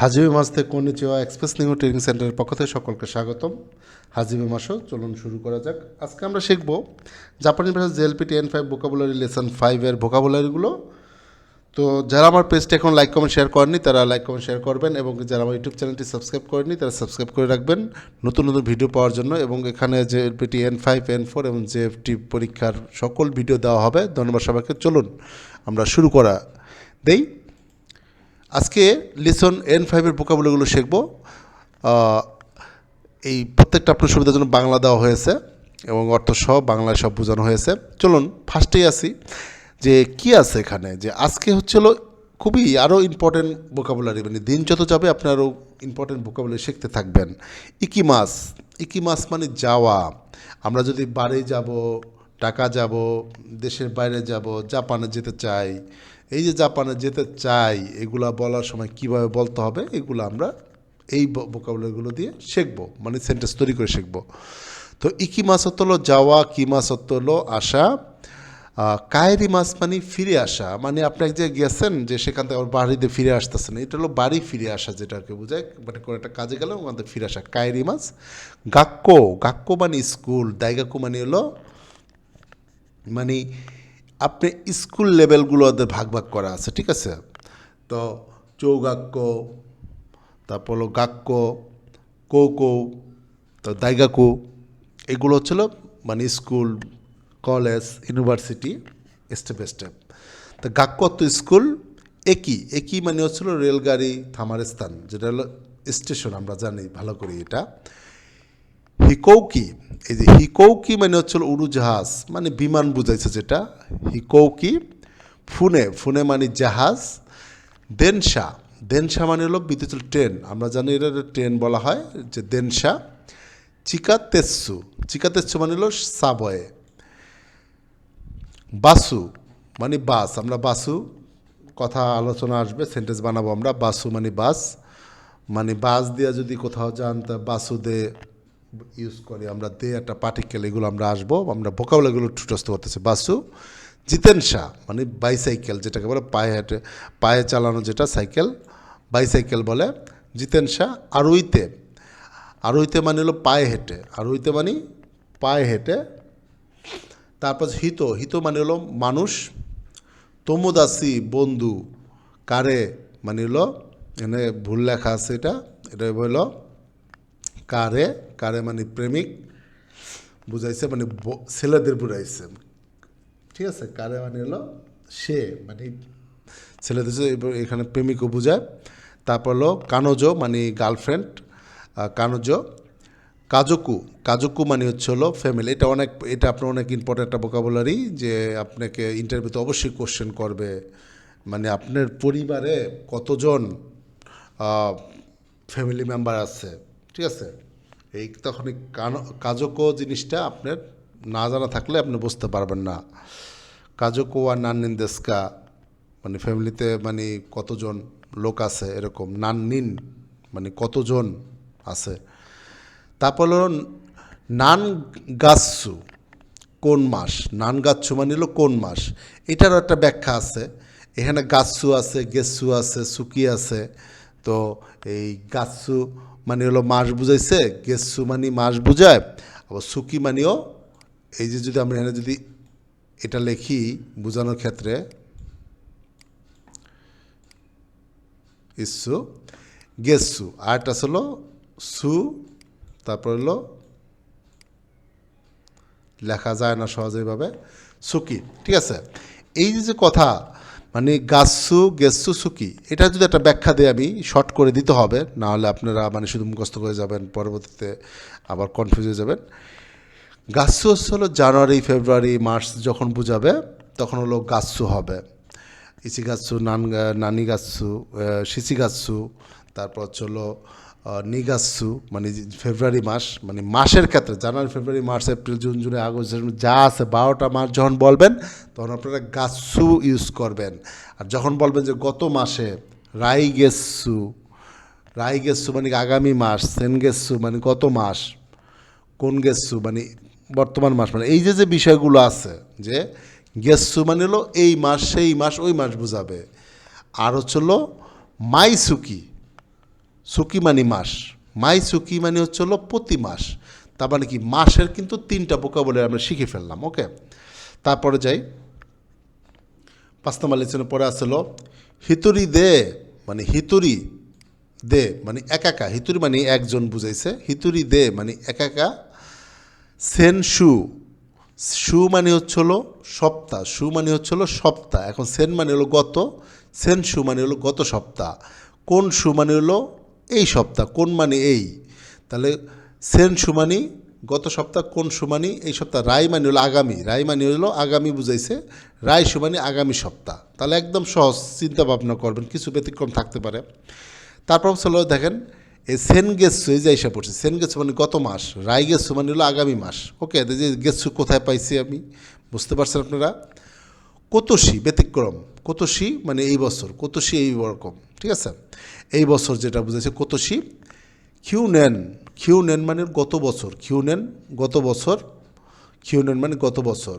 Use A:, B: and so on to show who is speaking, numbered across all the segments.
A: হাজিবি মাছ থেকে কনিচিওয়া express new training সেন্টারের পক্ষ থেকে সকলকে স্বাগতম। হাজিবি মাসও চলুন শুরু করা যাক। আজকে আমরা শিখব জাপানি ভাষা JLPT-N5 ভোকাবুলারি লেসন 5-এর ভোকাবুলারিগুলো। তো যারা আমার পেজটা এখন লাইক কমেন্ট শেয়ার করেননি তারা লাইক কমেন্ট শেয়ার করবেন, এবং যারা আমার ইউটিউব চ্যানেলটি সাবস্ক্রাইব করেনি তারা সাবস্ক্রাইব করে রাখবেন নতুন নতুন ভিডিও পাওয়ার জন্য। এবং এখানে JLPT-N5, N4 এবং JFT পরীক্ষার সকল ভিডিও দেওয়া হবে। ধন্যবাদ সবাইকে। চলুন আমরা শুরু করা দেই। আজকে লেসন N5-এর ভোকাবুলারিগুলো শিখব। এই প্রত্যেকটা আপনার সুবিধার জন্য বাংলা দেওয়া হয়েছে এবং অর্থ সহ বাংলায় সব বোঝানো হয়েছে। চলুন ফার্স্টেই আসি যে কি আছে এখানে। যে আজকে হচ্ছিল খুবই আরও ইম্পর্টেন্ট ভোকাবুলারি, মানে দিন যত যাবে আপনি আরও ইম্পর্টেন্ট ভোকাবুলারি শিখতে থাকবেন। ইকিমাস, ইকিমাস মানে যাওয়া। আমরা যদি বাড়ি যাব, ঢাকা যাব, দেশের বাইরে যাব, জাপানে যেতে চাই, এই যে জাপানে যেতে চাই এগুলা বলার সময় কিভাবে বলতে হবে এগুলো আমরা এই ভোকাবুলারিগুলো দিয়ে শিখব, মানে সেন্টেন্স তৈরি করে শিখব। তো ইকিমাস অর্থ হলো যাওয়া, কিমাস অর্থ হলো আসা, কায়েরি মাস মানে ফিরে আসা, মানে আপনি এক জায়গায় গেছেন যে সেখান থেকে আবার বাড়িতে ফিরে আসতেছেন, এটা হলো বাড়ি ফিরে আসা, যেটাকে বোঝায় মানে কোনো একটা কাজে গেলে ওখান থেকে ফিরে আসা, কায়েরি মাস। গাক্কো, গাক্কো মানে স্কুল, দাইগাকু মানে হলো মানে আপনি স্কুল লেভেলগুলো ওদের ভাগ ভাগ করা আছে, ঠিক আছে। তো চৌগাক্য, তারপর হলো গাক্য, কৌকৌ, তো দাইগাকু, এগুলো হচ্ছিল মানে school, college, university, step by step. তো গাক্য তো স্কুল, একই একই মানে হচ্ছিল রেলগাড়ি থামার স্থান, যেটা হলো স্টেশন, আমরা জানি ভালো করি এটা। হিকৌকি, এই যে হিকৌকি মানে হচ্ছিল উড়োজাহাজ, মানে বিমান বুঝাইছে যেটা হিকৌকি। ফুনে, ফুনে মানে জাহাজ। দেনশা, দেনশা মানে হলো বিদ্যুৎ ট্রেন, আমরা জানি এটা ট্রেন বলা হয় যে দেনশা। চিকাতেৎসু, চিকাতেৎসু মানে হলো সাবওয়ে। বাসু মানে বাস, আমরা বাসু কথা আলোচনা আসবে, সেন্টেন্স বানাবো আমরা। বাসু মানে বাস, মানে বাস দিয়ে যদি কোথাও যান তা বাসু দে ইউজ করি আমরা, দে একটা পার্টিকেল, এগুলো আমরা আসবো, আমরা ভোকাবুলারিগুলো ঠুটস্থ করতেছি। বাসু। জিতেনশা মানে বাইসাইকেল, যেটাকে বলে পায়ে হেঁটে, পায়ে চালানো যেটা সাইকেল, বাইসাইকেল বলে। জিতেনশা। আরুইতে, আরুইতে মানে হলো পায়ে হেঁটে, আরুইতে মানে পায়ে হেঁটে। তারপর হিত, হিত মানে হলো মানুষ। তোমোদাসি বন্ধু, কারে মানে হলো, এখানে ভুল লেখা আছে, এটা এটা হলো কারে, কারে মানে প্রেমিক বুঝাইছে, মানে ছেলেদের বুঝাইছে, ঠিক আছে। কারে মানে হলো সে, মানে ছেলেদের এখানে প্রেমিকও বোঝায়। তারপর হলো কানোজো মানে গার্লফ্রেন্ড, কানোজো। কাজকু, কাজকু মানে হচ্ছে হলো ফ্যামিলি, এটা অনেক, এটা আপনার অনেক ইম্পর্টেন্ট একটা ভোকাবুলারি, যে আপনাকে ইন্টারভিউতে অবশ্যই কোশ্চেন করবে, মানে আপনার পরিবারে কতজন ফ্যামিলি মেম্বার আছে, ঠিক আছে। এই তখন এই কাজকো জিনিসটা আপনার না জানা থাকলে আপনি বুঝতে পারবেন না। কাজকো আর নান্নিন দেশকা মানে ফ্যামিলিতে মানে কতজন লোক আছে এরকম, নান্নিন মানে কতজন আছে। তারপর হলো নান গাচ্ছু, কোন মাস, নান গাচ্ছু মানে হলো কোন মাস, এটারও একটা ব্যাখ্যা আছে। এখানে গাচ্ছু আছে, গেচ্ছু আছে, সুকি আছে। তো এই গাচ্ছু মানে হলো মাস বুঝাইছে, গেচ্ছু মানে মাস বুঝায়, আবার সুকি মানেও, এই যে যদি আমরা এখানে যদি এটা লিখি বোঝানোর ক্ষেত্রে, ইস্যু গেচ্ছু, আরটা হলো সু, তারপর হলো লেখা যায় না সহজেভাবে, সুকি, ঠিক আছে। এই যে কথা মানে গাচ্ছু, গেচ্ছু, সুকি, এটা যদি একটা ব্যাখ্যা দেয় আমি, শর্ট করে দিতে হবে, না হলে আপনারা মানে শুধু মুখস্থ করে যাবেন, পরবর্তীতে আবার কনফিউজ হয়ে যাবেন। গাচ্ছু হলো জানুয়ারি, ফেব্রুয়ারি, মার্চ যখন বুঝাবে তখন হলো গাচ্ছু হবে। ইচিগাচ্ছু, নানি গাচ্ছু, শিচিগাচ্ছু, তারপর হলো নিগাচ্ছু মানে ফেব্রুয়ারি মাস, মানে মাসের ক্ষেত্রে জানুয়ারি, ফেব্রুয়ারি, মার্চ, এপ্রিল, জুন, জুলাই, আগস্ট যা আছে 12টা মাস যখন বলবেন তখন আপনারা গাচ্ছু ইউজ করবেন। আর যখন বলবেন যে গত মাসে, রাইগেচ্ছু, রাইগেচ্ছু মানে আগামী মাস, সেনগেচ্ছু মানে গত মাস, কোন গেচ্ছু মানে বর্তমান মাস, মানে এই যে যে বিষয়গুলো আছে, যে গেচ্ছু মানে হলো এই মাস, সেই মাস, ওই মাস বোঝাবে। আর হচ্ছিল মাইসুকি, সুকি মানে মাস, মাই সুকি মানে হচ্ছে হলো প্রতি মাস। তার মানে কি মাসের কিন্তু 3টা ভোকাবুলারি আমরা শিখে ফেললাম। ওকে, তারপরে যাই 5 নম্বর লেসনের পরে আসলো হিতুরি দে, মানে হিতুরি দে মানে একাকা, হিতুরি মানে একজন বুঝাইছে, হিতুরি দে মানে একাকা। সেন শু, শু মানে হচ্ছে হলো সপ্তাহ, শু মানে হচ্ছে হলো সপ্তাহ। এখন সেন মানে হলো গত, সেন শু মানে হলো গত সপ্তাহ। কোন শু মানে হলো এই সপ্তাহ, কোন মানে এই, তাহলে সেন শু মানে গত সপ্তাহ, কোন শু মানে এই সপ্তাহ। রাই মানে হলো আগামী, রাই মানে হলো আগামী বুঝাইছে, রাই শু মানে আগামী সপ্তাহ। তাহলে একদম সহজ, চিন্তা ভাবনা করবেন, কিছু ব্যতিক্রম থাকতে পারে। তারপর হলো দেখেন এই সেন গেছু, এই যে এসে পড়ছে, সেন গেছু মানে গত মাস, রাই গেছু মানে হলো আগামী মাস। ওকে, যে গেছু কোথায় পাইছি আমি, বুঝতে পারছেন আপনারা। কোতোশি ব্যতিক্রম, কোতোশি মানে এই বছর, কোতোশি এই রকম, ঠিক আছে, এই বছর যেটা বুঝেছে কোতোশি। খিউ নেন, খিউ নেন মানে গত বছর, খিউ নেন গত বছর, খিউ নেন মানে গত বছর।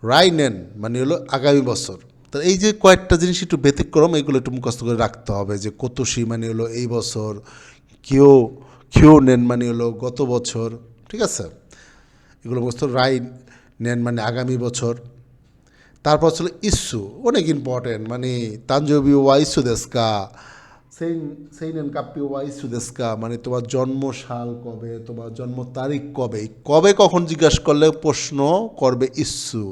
A: রাই নেন মানে হলো আগামী বছর। তো এই যে কয়েকটা জিনিস একটু ব্যতিক্রম, এগুলো একটু মুখস্থ করে রাখতে হবে, যে কোতোশি মানে হলো এই বছর, কিও খিও নেন মানে হলো গত বছর, ঠিক আছে, এগুলো মুখস্থ। রাই নেন মানে আগামী বছর। তারপর ছিল ইস্যু, অনেক ইম্পর্টেন্ট, মানে তানজবি ওয়া ইস্যু দেশকা, সেই সেই নেন কাপ্পি ওয়া ইস্যু দেশকা, মানে তোমার জন্ম সাল কবে, তোমার জন্ম তারিখ কবে, কবে কখন জিজ্ঞাসা করলে প্রশ্ন করবে ইস্যু,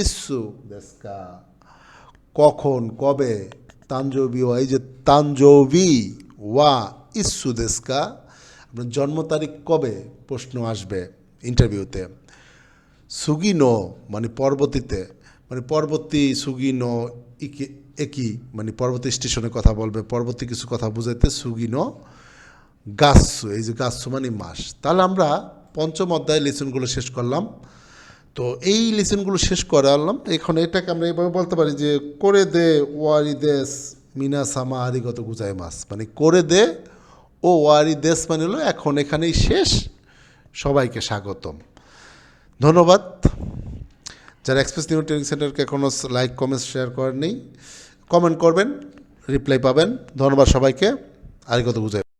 A: ইস্যু দেশকা, কখন কবে। তানজবি ওয়া, এই যে তানজবি ওয়া ইস্যু দেশকা, আপনার জন্ম তারিখ কবে প্রশ্ন আসবে ইন্টারভিউতে। সুগিনো মানে পরবর্তীতে, মানে পরবর্তী, সুগিনো ইকি একই মানে পরবর্তী স্টেশনে কথা বলবে, পরবর্তী কিছু কথা বুঝাইতে সুগিনো গাছু, এই যে গাছু মানে মাস। তাহলে আমরা পঞ্চম অধ্যায় লেসনগুলো শেষ করলাম। তো এই লেসনগুলো শেষ করালাম, এখন এটাকে আমরা এইভাবে বলতে পারি যে করে দে ওয়ারি দেশ মিনা সামা আরিগত গুজাই মাস, মানে করে দে ও ওয়ারি দেশ মানে হলো এখন এখানেই শেষ, সবাইকে স্বাগতম, ধন্যবাদ। যারা এক্সপ্রেস নিউ ট্রেনিং সেন্টারকে এখনও লাইক কমেন্টস শেয়ার করেননি, কমেন্ট করবেন, রিপ্লাই পাবেন। ধন্যবাদ সবাইকে, আরিগত গুজাই।